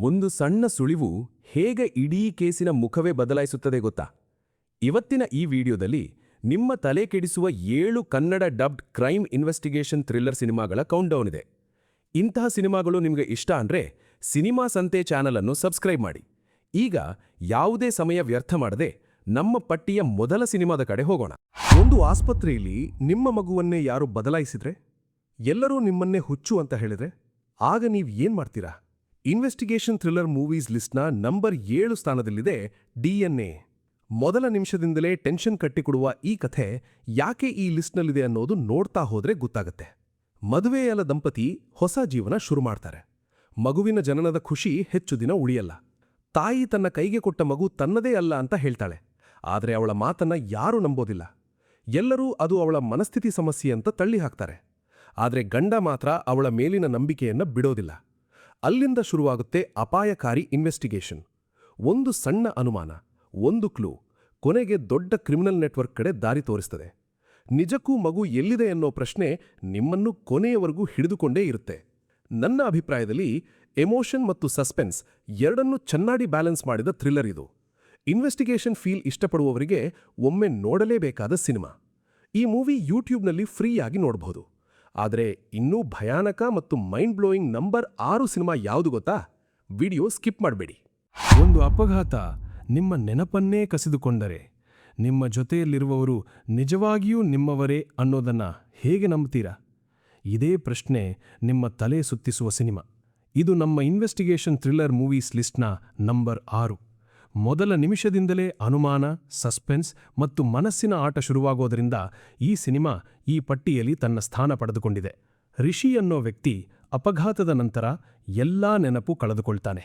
ಒಂದು ಸಣ್ಣ ಸುಳಿವು ಹೇಗೆ ಇಡೀ ಕೇಸಿನ ಮುಖವೇ ಬದಲಾಯಿಸುತ್ತದೆ ಗೊತ್ತಾ? ಇವತ್ತಿನ ಈ ವಿಡಿಯೋದಲ್ಲಿ ನಿಮ್ಮ ತಲೆ ಕೆಡಿಸುವ 7 Kannada dubbed crime investigation thriller ಸಿನಿಮಾಗಳ ಕೌಂಟ್ಡೌನ್ ಇದೆ. ಇಂತಹ ಸಿನಿಮಾಗಳು ನಿಮಗೆ ಇಷ್ಟ ಅಂದ್ರೆ ಸಿನಿಮಾ ಸಂತೆ ಚಾನಲ್ ಅನ್ನು ಸಬ್ಸ್ಕ್ರೈಬ್ ಮಾಡಿ. ಈಗ ಯಾವುದೇ ಸಮಯ ವ್ಯರ್ಥ ಮಾಡದೆ ನಮ್ಮ ಪಟ್ಟಿಯ ಮೊದಲ ಸಿನಿಮಾದ ಕಡೆ ಹೋಗೋಣ. ಒಂದು ಆಸ್ಪತ್ರೆಯಲ್ಲಿ ನಿಮ್ಮ ಮಗುವನ್ನೇ ಯಾರು ಬದಲಾಯಿಸಿದ್ರೆ, ಎಲ್ಲರೂ ನಿಮ್ಮನ್ನೇ ಹುಚ್ಚು ಅಂತ ಹೇಳಿದ್ರೆ, ಆಗ ನೀವು ಏನ್ ಮಾಡ್ತೀರಾ? ಇನ್ವೆಸ್ಟಿಗೇಷನ್ ಥ್ರಿಲ್ಲರ್ ಮೂವೀಸ್ ಲಿಸ್ಟ್ನ ನಂಬರ್ 7 ಸ್ಥಾನದಲ್ಲಿದೆ DNA. ಮೊದಲ ನಿಮಿಷದಿಂದಲೇ ಟೆನ್ಷನ್ ಕಟ್ಟಿಕೊಡುವ ಈ ಕಥೆ ಯಾಕೆ ಈ ಲಿಸ್ಟ್ನಲ್ಲಿದೆ ಅನ್ನೋದು ನೋಡ್ತಾ ಹೋದ್ರೆ ಗೊತ್ತಾಗತ್ತೆ. ಮದುವೆಯಾದ ದಂಪತಿ ಹೊಸ ಜೀವನ ಶುರು ಮಾಡ್ತಾರೆ. ಮಗುವಿನ ಜನನದ ಖುಷಿ ಹೆಚ್ಚು ದಿನ ಉಳಿಯಲ್ಲ. ತಾಯಿ ತನ್ನ ಕೈಗೆ ಕೊಟ್ಟ ಮಗು ತನ್ನದೇ ಅಲ್ಲ ಅಂತ ಹೇಳ್ತಾಳೆ. ಆದರೆ ಅವಳ ಮಾತನ್ನ ಯಾರೂ ನಂಬೋದಿಲ್ಲ. ಎಲ್ಲರೂ ಅದು ಅವಳ ಮನಸ್ಥಿತಿ ಸಮಸ್ಯೆ ಅಂತ ತಳ್ಳಿ ಹಾಕ್ತಾರೆ. ಆದರೆ ಗಂಡ ಮಾತ್ರ ಅವಳ ಮೇಲಿನ ನಂಬಿಕೆಯನ್ನ ಬಿಡೋದಿಲ್ಲ. ಅಲ್ಲಿಂದ ಶುರುವಾಗುತ್ತೆ ಅಪಾಯಕಾರಿ ಇನ್ವೆಸ್ಟಿಗೇಷನ್. ಒಂದು ಸಣ್ಣ ಅನುಮಾನ, ಒಂದು ಕ್ಲೂ, ಕೊನೆಗೆ ದೊಡ್ಡ ಕ್ರಿಮಿನಲ್ ನೆಟ್ವರ್ಕ್ ಕಡೆ ದಾರಿ ತೋರಿಸ್ತದೆ. ನಿಜಕ್ಕೂ ಮಗು ಎಲ್ಲಿದೆ ಅನ್ನೋ ಪ್ರಶ್ನೆ ನಿಮ್ಮನ್ನು ಕೊನೆಯವರೆಗೂ ಹಿಡಿದುಕೊಂಡೇ ಇರುತ್ತೆ. ನನ್ನ ಅಭಿಪ್ರಾಯದಲ್ಲಿ ಎಮೋಷನ್ ಮತ್ತು ಸಸ್ಪೆನ್ಸ್ ಎರಡನ್ನೂ ಚೆನ್ನಾಗಿ ಬ್ಯಾಲೆನ್ಸ್ ಮಾಡಿದ ಥ್ರಿಲ್ಲರ್ ಇದು. ಇನ್ವೆಸ್ಟಿಗೇಷನ್ ಫೀಲ್ ಇಷ್ಟಪಡುವವರಿಗೆ ಒಮ್ಮೆ ನೋಡಲೇಬೇಕಾದ ಸಿನಿಮಾ. ಈ ಮೂವಿ ಯೂಟ್ಯೂಬ್ನಲ್ಲಿ ಫ್ರೀಯಾಗಿ ನೋಡಬಹುದು. ಆದರೆ ಇನ್ನೂ ಭಯಾನಕ ಮತ್ತು ಮೈಂಡ್ ಬ್ಲೋಯಿಂಗ್ ನಂಬರ್ 6 ಸಿನಿಮಾ ಯಾವುದು ಗೊತ್ತಾ? ವಿಡಿಯೋ ಸ್ಕಿಪ್ ಮಾಡಬೇಡಿ. ಒಂದು ಅಪಘಾತ ನಿಮ್ಮ ನೆನಪನ್ನೇ ಕಸಿದುಕೊಂಡರೆ ನಿಮ್ಮ ಜೊತೆಯಲ್ಲಿರುವವರು ನಿಜವಾಗಿಯೂ ನಿಮ್ಮವರೇ ಅನ್ನೋದನ್ನ ಹೇಗೆ ನಂಬ್ತೀರಾ? ಇದೇ ಪ್ರಶ್ನೆ ನಿಮ್ಮ ತಲೆ ಸುತ್ತಿಸುವ ಸಿನಿಮಾ. ಇದು ನಮ್ಮ ಇನ್ವೆಸ್ಟಿಗೇಷನ್ ಥ್ರಿಲ್ಲರ್ ಮೂವೀಸ್ ಲಿಸ್ಟ್ನ ನಂಬರ್ 6. ಮೊದಲ ನಿಮಿಷದಿಂದಲೇ ಅನುಮಾನ, ಸಸ್ಪೆನ್ಸ್ ಮತ್ತು ಮನಸ್ಸಿನ ಆಟ ಶುರುವಾಗೋದರಿಂದ ಈ ಸಿನಿಮಾ ಈ ಪಟ್ಟಿಯಲ್ಲಿ ತನ್ನ ಸ್ಥಾನ ಪಡೆದುಕೊಂಡಿದೆ. ರಿಷಿ ಅನ್ನೋ ವ್ಯಕ್ತಿ ಅಪಘಾತದ ನಂತರ ಎಲ್ಲಾ ನೆನಪು ಕಳೆದುಕೊಳ್ತಾನೆ.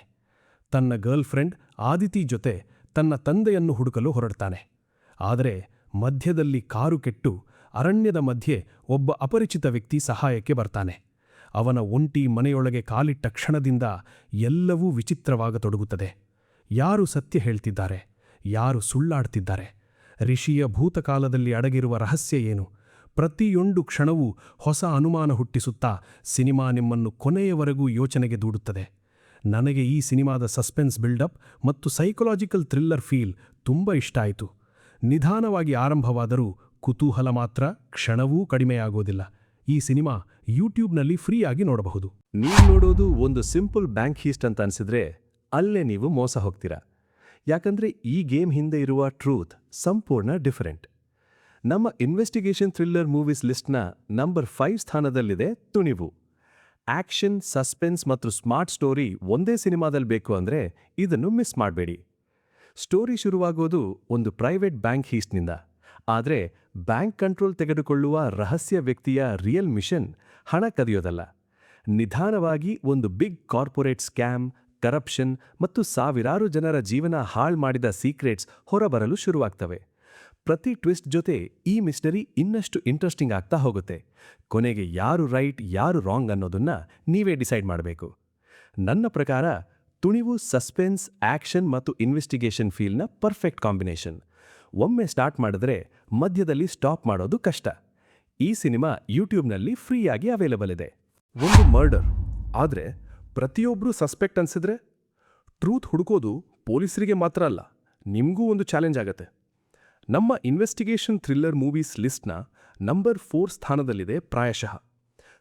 ತನ್ನ ಗರ್ಲ್ಫ್ರೆಂಡ್ ಆದಿತಿ ಜೊತೆ ತನ್ನ ತಂದೆಯನ್ನು ಹುಡುಕಲು ಹೊರಡ್ತಾನೆ. ಆದರೆ ಮಧ್ಯದಲ್ಲಿ ಕಾರು ಕೆಟ್ಟು ಅರಣ್ಯದ ಮಧ್ಯೆ ಒಬ್ಬ ಅಪರಿಚಿತ ವ್ಯಕ್ತಿ ಸಹಾಯಕ್ಕೆ ಬರ್ತಾನೆ. ಅವನ ಒಂಟಿ ಮನೆಯೊಳಗೆ ಕಾಲಿಟ್ಟ ಕ್ಷಣದಿಂದ ಎಲ್ಲವೂ ವಿಚಿತ್ರವಾಗತೊಡಗುತ್ತದೆ. ಯಾರು ಸತ್ಯ ಹೇಳ್ತಿದ್ದಾರೆ, ಯಾರು ಸುಳ್ಳಾಡ್ತಿದ್ದಾರೆ, ರಿಷಿಯ ಭೂತಕಾಲದಲ್ಲಿ ಅಡಗಿರುವ ರಹಸ್ಯ ಏನು? ಪ್ರತಿಯೊಂದು ಕ್ಷಣವೂ ಹೊಸ ಅನುಮಾನ ಹುಟ್ಟಿಸುತ್ತಾ ಸಿನಿಮಾ ನಿಮ್ಮನ್ನು ಕೊನೆಯವರೆಗೂ ಯೋಚನೆಗೆ ದೂಡುತ್ತದೆ. ನನಗೆ ಈ ಸಿನಿಮಾದ ಸಸ್ಪೆನ್ಸ್ ಬಿಲ್ಡಪ್ ಮತ್ತು ಸೈಕಲಾಜಿಕಲ್ ಥ್ರಿಲ್ಲರ್ ಫೀಲ್ ತುಂಬ ಇಷ್ಟ ಆಯಿತು. ನಿಧಾನವಾಗಿ ಆರಂಭವಾದರೂ ಕುತೂಹಲ ಮಾತ್ರ ಕ್ಷಣವೂ ಕಡಿಮೆಯಾಗೋದಿಲ್ಲ. ಈ ಸಿನಿಮಾ ಯೂಟ್ಯೂಬ್ನಲ್ಲಿ ಫ್ರೀಯಾಗಿ ನೋಡಬಹುದು. ನೀವು ನೋಡೋದು ಒಂದು ಸಿಂಪಲ್ ಬ್ಯಾಂಕ್ ಹೀಸ್ಟ್ ಅಂತ ಅನ್ಸಿದ್ರೆ ಅಲ್ಲೇ ನೀವು ಮೋಸ ಹೋಗ್ತೀರಾ. ಯಾಕಂದ್ರೆ ಈ ಗೇಮ್ ಹಿಂದೆ ಇರುವ ಟ್ರೂತ್ ಸಂಪೂರ್ಣ ಡಿಫರೆಂಟ್. ನಮ್ಮ ಇನ್ವೆಸ್ಟಿಗೇಷನ್ ಥ್ರಿಲ್ಲರ್ ಮೂವೀಸ್ ಲಿಸ್ಟ್ನ ನಂಬರ್ 5 ಸ್ಥಾನದಲ್ಲಿದೆ ತುಣಿವು. ಆಕ್ಷನ್, ಸಸ್ಪೆನ್ಸ್ ಮತ್ತು ಸ್ಮಾರ್ಟ್ ಸ್ಟೋರಿ ಒಂದೇ ಸಿನಿಮಾದಲ್ಲಿ ಬೇಕು ಅಂದ್ರೆ ಇದನ್ನು ಮಿಸ್ ಮಾಡಬೇಡಿ. ಸ್ಟೋರಿ ಶುರುವಾಗೋದು ಒಂದು ಪ್ರೈವೇಟ್ ಬ್ಯಾಂಕ್ ಹೀಸ್ಟ್ನಿಂದ. ಆದರೆ ಬ್ಯಾಂಕ್ ಕಂಟ್ರೋಲ್ ತೆಗೆದುಕೊಳ್ಳುವ ರಹಸ್ಯ ವ್ಯಕ್ತಿಯ ರಿಯಲ್ ಮಿಷನ್ ಹಣ ಕದಿಯೋದಲ್ಲ. ನಿಧಾನವಾಗಿ ಒಂದು ಬಿಗ್ ಕಾರ್ಪೊರೇಟ್ ಸ್ಕ್ಯಾಮ್, ಕರಪ್ಷನ್ ಮತ್ತು ಸಾವಿರಾರು ಜನರ ಜೀವನ ಹಾಳು ಮಾಡಿದ ಸೀಕ್ರೆಟ್ಸ್ ಹೊರಬರಲು ಶುರುವಾಗ್ತವೆ. ಪ್ರತಿ ಟ್ವಿಸ್ಟ್ ಜೊತೆ ಈ ಮಿಸ್ಟರಿ ಇನ್ನಷ್ಟು ಇಂಟ್ರೆಸ್ಟಿಂಗ್ ಆಗ್ತಾ ಹೋಗುತ್ತೆ. ಕೊನೆಗೆ ಯಾರು ರೈಟ್ ಯಾರು ರಾಂಗ್ ಅನ್ನೋದನ್ನ ನೀವೇ ಡಿಸೈಡ್ ಮಾಡಬೇಕು. ನನ್ನ ಪ್ರಕಾರ ತುಣಿವು ಸಸ್ಪೆನ್ಸ್, ಆಕ್ಷನ್ ಮತ್ತು ಇನ್ವೆಸ್ಟಿಗೇಷನ್ ಫೀಲ್ನ ಪರ್ಫೆಕ್ಟ್ ಕಾಂಬಿನೇಷನ್. ಒಮ್ಮೆ ಸ್ಟಾರ್ಟ್ ಮಾಡಿದ್ರೆ ಮಧ್ಯದಲ್ಲಿ ಸ್ಟಾಪ್ ಮಾಡೋದು ಕಷ್ಟ. ಈ ಸಿನಿಮಾ ಯೂಟ್ಯೂಬ್ನಲ್ಲಿ ಫ್ರೀಯಾಗಿ ಅವೈಲೇಬಲ್ ಇದೆ. ಒಂದು ಮರ್ಡರ್ ಆದರೆ ಪ್ರತಿಯೊಬ್ಬರೂ ಸಸ್ಪೆಕ್ಟ್ ಅನ್ಸಿದ್ರೆ ಟ್ರೂತ್ ಹುಡುಕೋದು ಪೊಲೀಸರಿಗೆ ಮಾತ್ರ ಅಲ್ಲ, ನಿಮಗೂ ಒಂದು ಚಾಲೆಂಜ್ ಆಗತ್ತೆ. ನಮ್ಮ ಇನ್ವೆಸ್ಟಿಗೇಷನ್ ಥ್ರಿಲ್ಲರ್ ಮೂವೀಸ್ ಲಿಸ್ಟ್ನ ನಂಬರ್ 4 ಸ್ಥಾನದಲ್ಲಿದೆ ಪ್ರಾಯಶಃ.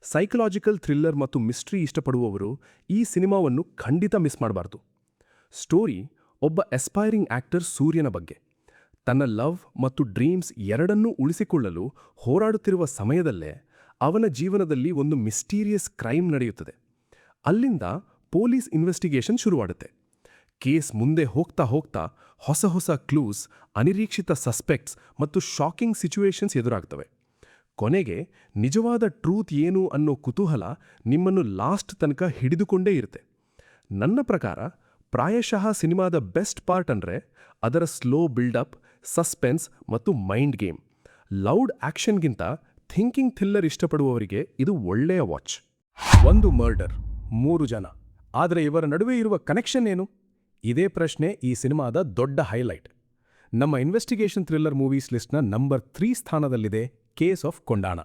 ಸೈಕಲಾಜಿಕಲ್ ಥ್ರಿಲ್ಲರ್ ಮತ್ತು ಮಿಸ್ಟ್ರಿ ಇಷ್ಟಪಡುವವರು ಈ ಸಿನಿಮಾವನ್ನು ಖಂಡಿತ ಮಿಸ್ ಮಾಡಬಾರ್ದು. ಸ್ಟೋರಿ ಒಬ್ಬ ಎಸ್ಪೈರಿಂಗ್ ಆಕ್ಟರ್ ಸೂರ್ಯನ ಬಗ್ಗೆ. ತನ್ನ ಲವ್ ಮತ್ತು ಡ್ರೀಮ್ಸ್ ಎರಡನ್ನೂ ಉಳಿಸಿಕೊಳ್ಳಲು ಹೋರಾಡುತ್ತಿರುವ ಸಮಯದಲ್ಲೇ ಅವನ ಜೀವನದಲ್ಲಿ ಒಂದು ಮಿಸ್ಟೀರಿಯಸ್ ಕ್ರೈಮ್ ನಡೆಯುತ್ತದೆ. ಅಲ್ಲಿಂದ ಪೊಲೀಸ್ ಇನ್ವೆಸ್ಟಿಗೇಷನ್ ಶುರುವಾಗುತ್ತೆ. ಕೇಸ್ ಮುಂದೆ ಹೋಗ್ತಾ ಹೋಗ್ತಾ ಹೊಸ ಹೊಸ ಕ್ಲೂಸ್, ಅನಿರೀಕ್ಷಿತ ಸಸ್ಪೆಕ್ಟ್ಸ್ ಮತ್ತು ಶಾಕಿಂಗ್ ಸಿಚುವೇಶನ್ಸ್ ಎದುರಾಗ್ತವೆ. ಕೊನೆಗೆ ನಿಜವಾದ ಟ್ರೂತ್ ಏನು ಅನ್ನೋ ಕುತೂಹಲ ನಿಮ್ಮನ್ನು ಲಾಸ್ಟ್ ತನಕ ಹಿಡಿದುಕೊಂಡೇ ಇರುತ್ತೆ. ನನ್ನ ಪ್ರಕಾರ ಪ್ರಾಯಶಃ ಸಿನಿಮಾದ ಬೆಸ್ಟ್ ಪಾರ್ಟ್ ಅಂದ್ರೆ ಅದರ ಸ್ಲೋ ಬಿಲ್ಡಪ್, ಸಸ್ಪೆನ್ಸ್ ಮತ್ತು ಮೈಂಡ್ ಗೇಮ್. ಲೌಡ್ ಆಕ್ಷನ್ಗಿಂತ ಥಿಂಕಿಂಗ್ ಥ್ರಿಲ್ಲರ್ ಇಷ್ಟಪಡುವವರಿಗೆ ಇದು ಒಳ್ಳೆಯ ವಾಚ್. ಒಂದು ಮರ್ಡರ್, 3 ಜನ, ಆದರೆ ಇವರ ನಡುವೆ ಇರುವ ಕನೆಕ್ಷನ್ ಏನು? ಇದೇ ಪ್ರಶ್ನೆ ಈ ಸಿನಿಮಾದ ದೊಡ್ಡ ಹೈಲೈಟ್. ನಮ್ಮ ಇನ್ವೆಸ್ಟಿಗೇಷನ್ ಥ್ರಿಲ್ಲರ್ ಮೂವೀಸ್ ಲಿಸ್ಟ್ನ ನಂಬರ್ 3 ಸ್ಥಾನದಲ್ಲಿದೆ ಕೇಸ್ ಆಫ್ ಕೊಂಡಾಣ.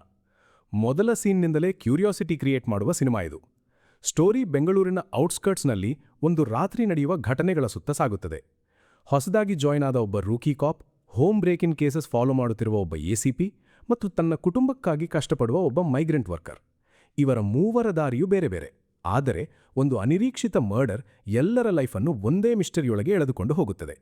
ಮೊದಲ ಸೀನ್ನಿಂದಲೇ ಕ್ಯೂರಿಯಾಸಿಟಿ ಕ್ರಿಯೇಟ್ ಮಾಡುವ ಸಿನಿಮಾ ಇದು. ಸ್ಟೋರಿ ಬೆಂಗಳೂರಿನ ಔಟ್ಸ್ಕರ್ಟ್ಸ್ನಲ್ಲಿ ಒಂದು ರಾತ್ರಿ ನಡೆಯುವ ಘಟನೆಗಳ ಸುತ್ತ ಸಾಗುತ್ತದೆ. ಹೊಸದಾಗಿ ಜಾಯ್ನ್ ಆದ ಒಬ್ಬ ರೂಕಿ ಕಾಪ್, ಹೋಮ್ ಬ್ರೇಕ್ ಇನ್ ಕೇಸಸ್ ಫಾಲೋ ಮಾಡುತ್ತಿರುವ ಒಬ್ಬ ಎಸಿಪಿ ಮತ್ತು ತನ್ನ ಕುಟುಂಬಕ್ಕಾಗಿ ಕಷ್ಟಪಡುವ ಒಬ್ಬ ಮೈಗ್ರೆಂಟ್ ವರ್ಕರ್. ಇವರ ಮೂವರ ದಾರಿಯೂ ಬೇರೆ ಬೇರೆ. ಆದರೆ ಒಂದು ಅನಿರೀಕ್ಷಿತ ಮರ್ಡರ್ ಎಲ್ಲರ ಲೈಫನ್ನು ಒಂದೇ ಮಿಸ್ಟರಿಯೊಳಗೆ ಎಳೆದುಕೊಂಡು ಹೋಗುತ್ತದೆ.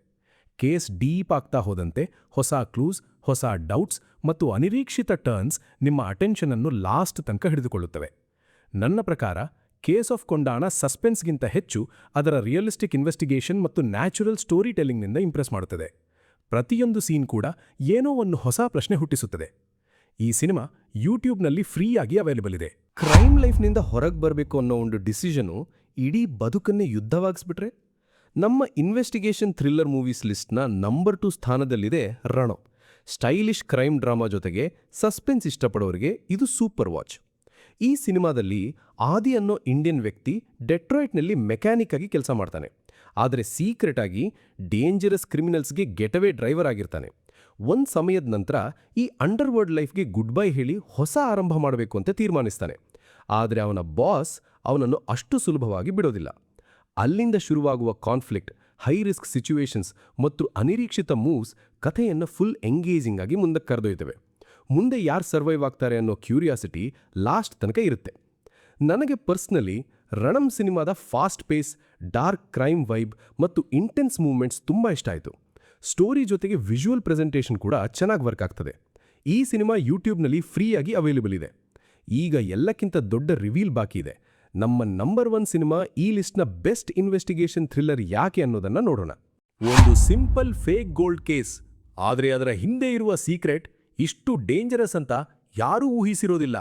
ಕೇಸ್ ಡೀಪ್ ಆಗ್ತಾ ಹೋದಂತೆ ಹೊಸ ಕ್ಲೂಸ್, ಹೊಸ ಡೌಟ್ಸ್ ಮತ್ತು ಅನಿರೀಕ್ಷಿತ ಟರ್ನ್ಸ್ ನಿಮ್ಮ ಅಟೆನ್ಷನ್ ಅನ್ನು ಲಾಸ್ಟ್ ತನಕ ಹಿಡಿದುಕೊಳ್ಳುತ್ತವೆ. ನನ್ನ ಪ್ರಕಾರ ಕೇಸ್ ಆಫ್ ಕೊಂಡಾಣ ಸಸ್ಪೆನ್ಸ್ಗಿಂತ ಹೆಚ್ಚು ಅದರ ರಿಯಲಿಸ್ಟಿಕ್ ಇನ್ವೆಸ್ಟಿಗೇಷನ್ ಮತ್ತು ನ್ಯಾಚುರಲ್ ಸ್ಟೋರಿ ಟೆಲ್ಲಿಂಗ್ನಿಂದ ಇಂಪ್ರೆಸ್ ಮಾಡುತ್ತದೆ. ಪ್ರತಿಯೊಂದು ಸೀನ್ ಕೂಡ ಏನೋ ಒಂದು ಹೊಸ ಪ್ರಶ್ನೆ ಹುಟ್ಟಿಸುತ್ತದೆ. ಈ ಸಿನಿಮಾ ಯೂಟ್ಯೂಬ್ನಲ್ಲಿ ಫ್ರೀಯಾಗಿ ಅವೈಲೇಬಲ್ ಇದೆ. ಕ್ರೈಮ್ ಲೈಫ್ನಿಂದ ಹೊರಗೆ ಬರಬೇಕು ಅನ್ನೋ ಒಂದು ಡಿಸಿಷನು ಇಡೀ ಬದುಕನ್ನೇ ಯುದ್ಧವಾಗಿಸ್ಬಿಟ್ರೆ? ನಮ್ಮ ಇನ್ವೆಸ್ಟಿಗೇಷನ್ ಥ್ರಿಲ್ಲರ್ ಮೂವೀಸ್ ಲಿಸ್ಟ್ನ ನಂಬರ್ 2 ಸ್ಥಾನದಲ್ಲಿದೆ ರಣೋ. ಸ್ಟೈಲಿಶ್ ಕ್ರೈಮ್ ಡ್ರಾಮಾ ಜೊತೆಗೆ ಸಸ್ಪೆನ್ಸ್ ಇಷ್ಟಪಡೋರಿಗೆ ಇದು ಸೂಪರ್ ವಾಚ್. ಈ ಸಿನಿಮಾದಲ್ಲಿ ಆದಿ ಅನ್ನೋ ಇಂಡಿಯನ್ ವ್ಯಕ್ತಿ ಡೆಟ್ರಾಯ್ಟ್ನಲ್ಲಿ ಮೆಕ್ಯಾನಿಕ್ ಆಗಿ ಕೆಲಸ ಮಾಡ್ತಾನೆ. ಆದರೆ ಸೀಕ್ರೆಟ್ ಆಗಿ ಡೇಂಜರಸ್ ಕ್ರಿಮಿನಲ್ಸ್ಗೆ ಗೆಟವೇ ಡ್ರೈವರ್ ಆಗಿರ್ತಾನೆ. ಒಂದು ಸಮಯದ ನಂತರ ಈ ಅಂಡರ್ವರ್ಲ್ಡ್ ಲೈಫ್ಗೆ ಗುಡ್ ಬೈ ಹೇಳಿ ಹೊಸ ಆರಂಭ ಮಾಡಬೇಕು ಅಂತ ತೀರ್ಮಾನಿಸ್ತಾನೆ. ಆದರೆ ಅವನ ಬಾಸ್ ಅವನನ್ನು ಅಷ್ಟು ಸುಲಭವಾಗಿ ಬಿಡೋದಿಲ್ಲ. ಅಲ್ಲಿಂದ ಶುರುವಾಗುವ ಕಾನ್ಫ್ಲಿಕ್ಟ್, ಹೈ ರಿಸ್ಕ್ ಸಿಚುವೇಶನ್ಸ್ ಮತ್ತು ಅನಿರೀಕ್ಷಿತ ಮೂವ್ಸ್ ಕಥೆಯನ್ನು ಫುಲ್ ಎಂಗೇಜಿಂಗ್ ಆಗಿ ಮುಂದಕ್ಕೆ ಕರೆದೊಯ್ತವೆ. ಮುಂದೆ ಯಾರು ಸರ್ವೈವ್ ಆಗ್ತಾರೆ ಅನ್ನೋ ಕ್ಯೂರಿಯಾಸಿಟಿ ಲಾಸ್ಟ್ ತನಕ ಇರುತ್ತೆ. ನನಗೆ ಪರ್ಸ್ನಲಿ ರಣಂ ಸಿನಿಮಾದ fast phase, dark crime vibe ಮತ್ತು ಇಂಟೆನ್ಸ್ ಮೂವ್ಮೆಂಟ್ಸ್ ತುಂಬ ಇಷ್ಟ ಆಯಿತು. ಸ್ಟೋರಿ ಜೊತೆಗೆ ವಿಜುವಲ್ ಪ್ರೆಸೆಂಟೇಷನ್ ಕೂಡ ಚೆನ್ನಾಗಿ ವರ್ಕ್ ಆಗ್ತದೆ. ಈ ಸಿನಿಮಾ ಯೂಟ್ಯೂಬ್ನಲ್ಲಿ ಫ್ರೀಯಾಗಿ ಅವೈಲೇಬಲ್ ಇದೆ. ಈಗ ಎಲ್ಲಕ್ಕಿಂತ ದೊಡ್ಡ ರಿವೀಲ್ ಬಾಕಿ ಇದೆ. ನಮ್ಮ ನಂಬರ್ 1 ಸಿನಿಮಾ ಈ ಲಿಸ್ಟ್ನ ಬೆಸ್ಟ್ ಇನ್ವೆಸ್ಟಿಗೇಷನ್ ಥ್ರಿಲ್ಲರ್ ಯಾಕೆ ಅನ್ನೋದನ್ನ ನೋಡೋಣ. ಒಂದು ಸಿಂಪಲ್ ಫೇಕ್ ಗೋಲ್ಡ್ ಕೇಸ್, ಆದರೆ ಅದರ ಹಿಂದೆ ಇರುವ ಸೀಕ್ರೆಟ್ ಇಷ್ಟು ಡೇಂಜರಸ್ ಅಂತ ಯಾರೂ ಊಹಿಸಿರೋದಿಲ್ಲ.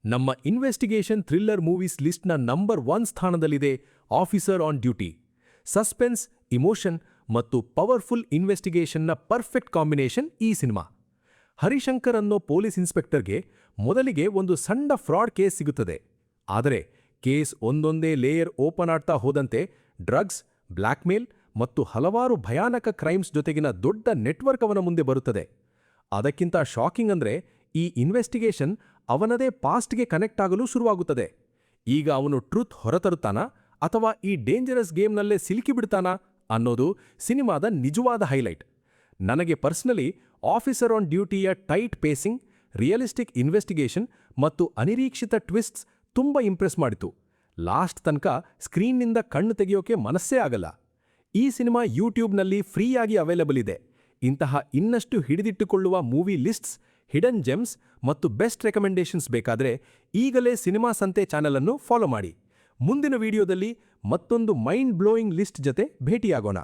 ನಮ್ಮ ಇನ್ವೆಸ್ಟಿಗೇಷನ್ ಥ್ರಿಲ್ಲರ್ ಮೂವೀಸ್ ಲಿಸ್ಟ್ನ ನಂಬರ್ 1 ಸ್ಥಾನದಲ್ಲಿದೆ officer on duty. Suspense, emotion ಮತ್ತು ಪವರ್ಫುಲ್ ಇನ್ವೆಸ್ಟಿಗೇಷನ್ನ ಪರ್ಫೆಕ್ಟ್ ಕಾಂಬಿನೇಷನ್ ಈ ಸಿನಿಮಾ. ಹರಿಶಂಕರ್ ಅನ್ನೋ ಪೊಲೀಸ್ ಇನ್ಸ್ಪೆಕ್ಟರ್ಗೆ ಮೊದಲಿಗೆ ಒಂದು ಸಣ್ಣ ಫ್ರಾಡ್ ಕೇಸ್ ಸಿಗುತ್ತದೆ. ಆದರೆ ಕೇಸ್ ಒಂದೊಂದೇ ಲೇಯರ್ ಓಪನ್ ಆಗ್ತಾ ಹೋದಂತೆ ಡ್ರಗ್ಸ್, ಬ್ಲ್ಯಾಕ್ಮೇಲ್ ಮತ್ತು ಹಲವಾರು ಭಯಾನಕ ಕ್ರೈಮ್ಸ್ ಜೊತೆಗಿನ ದೊಡ್ಡ ನೆಟ್ವರ್ಕ್ ಅವನ ಮುಂದೆ ಬರುತ್ತದೆ. ಅದಕ್ಕಿಂತ ಶಾಕಿಂಗ್ ಅಂದ್ರೆ ಈ ಇನ್ವೆಸ್ಟಿಗೇಷನ್ ಅವನದೇ ಪಾಸ್ಟ್ಗೆ ಕನೆಕ್ಟ್ ಆಗಲು ಶುರುವಾಗುತ್ತದೆ. ಈಗ ಅವನು ಟ್ರೂತ್ ಹೊರತರುತ್ತಾನಾ ಅಥವಾ ಈ ಡೇಂಜರಸ್ ಗೇಮ್ನಲ್ಲೇ ಸಿಲುಕಿಬಿಡ್ತಾನಾ ಅನ್ನೋದು ಸಿನಿಮಾದ ನಿಜವಾದ ಹೈಲೈಟ್. ನನಗೆ ಪರ್ಸನಲಿ ಆಫೀಸರ್ ಆನ್ ಡ್ಯೂಟಿಯ ಟೈಟ್ ಪೇಸಿಂಗ್, ರಿಯಲಿಸ್ಟಿಕ್ ಇನ್ವೆಸ್ಟಿಗೇಷನ್ ಮತ್ತು ಅನಿರೀಕ್ಷಿತ ಟ್ವಿಸ್ಟ್ಸ್ ತುಂಬ ಇಂಪ್ರೆಸ್ ಮಾಡಿತು. ಲಾಸ್ಟ್ ತನಕ ಸ್ಕ್ರೀನ್ನಿಂದ ಕಣ್ಣು ತೆಗೆಯೋಕೆ ಮನಸ್ಸೇ ಆಗಲ್ಲ. ಈ ಸಿನಿಮಾ ಯೂಟ್ಯೂಬ್ನಲ್ಲಿ ಫ್ರೀಯಾಗಿ ಅವೈಲೇಬಲ್ ಇದೆ. ಇಂತಹ ಇನ್ನಷ್ಟು ಹಿಡಿದಿಟ್ಟುಕೊಳ್ಳುವ ಮೂವಿ ಲಿಸ್ಟ್ಸ್, ಹಿಡನ್ ಜೆಮ್ಸ್ ಮತ್ತು ಬೆಸ್ಟ್ ರೆಕಮೆಂಡೇಷನ್ಸ್ ಬೇಕಾದರೆ ಈಗಲೇ ಸಿನಿಮಾ ಸಂತೆ ಚಾನೆಲ್ ಅನ್ನು ಫಾಲೋ ಮಾಡಿ. ಮುಂದಿನ ವಿಡಿಯೋದಲ್ಲಿ ಮತ್ತೊಂದು ಮೈಂಡ್ ಬ್ಲೋಯಿಂಗ್ ಲಿಸ್ಟ್ ಜೊತೆ ಭೇಟಿಯಾಗೋಣ.